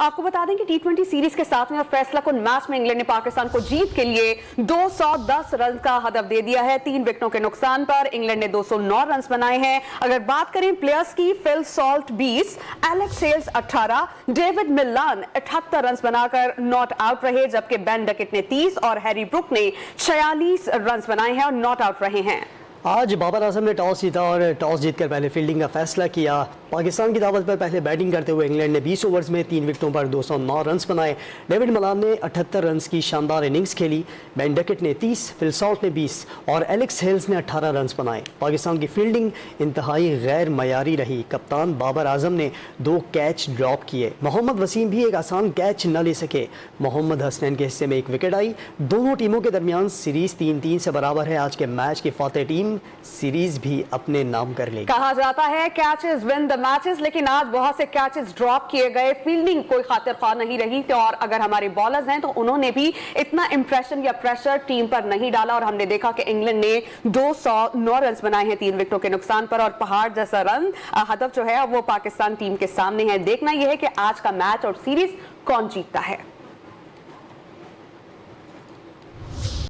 आपको बता दें कि टी20 सीरीज के 7वें और फैसला कुन मैच में इंग्लैंड ने पाकिस्तान को जीत के लिए 210 रन का हदफ दे दिया है। 3 विकेटों के नुकसान पर इंग्लैंड ने 209 रन बनाए हैं। अगर बात करें प्लेयर्स की, Phil Salt 20, Alex Hales 18, David Malan 78 run बनाकर नॉट आउट रहे, जबकि बेन डकेट ने 30 और हैरी ब्रुक ने 46 रन बनाए हैं और नॉट आउट रहे हैं। आज बाबर आजम ने टॉस जीता और टॉस जीतकर पहले फील्डिंग का फैसला किया। पाकिस्तान की दावत पर पहले बैटिंग करते हुए इंग्लैंड ने 20 ओवर्स में 3 विकेटों पर 209 रन बनाए। डेविड मलान ने 78 रन की शानदार इनिंग्स खेली। बेन डकेट ने 30, फिल सॉल्ट ने 20 और एलेक्स हेल्स ने 18 रन बनाए। पाकिस्तान की फील्डिंग इंतहाई गैर मयारी रही। कप्तान बाबर आजम ने 2 कैच ड्रॉप किए। मोहम्मद वसीम भी एक आसान कैच न ले सके। मोहम्मद हसनैन के हिस्से में 1 विकेट आई। दोनों टीमों के दरमियान सीरीज 3-3 से बराबर है। आज के मैच की फातेह टीम सीरीज भी अपने नाम कर लेगी। कहा जाता है कैचेस विन द मैचेस, लेकिन आज बहुत से कैचेस ड्रॉप किए गए। फील्डिंग कोई खातिर ख्वाह नहीं रही थी और अगर हमारे बॉलर्स हैं तो उन्होंने भी इतना इंप्रेशन या प्रेशर टीम पर नहीं डाला और हमने देखा कि इंग्लैंड ने 209 रन बनाए हैं 3 विकेटों के नुकसान पर और पहाड़ जैसा रन हदफ जो है वो पाकिस्तान टीम के सामने है। देखना यह है कि आज का मैच और सीरीज कौन जीतता है।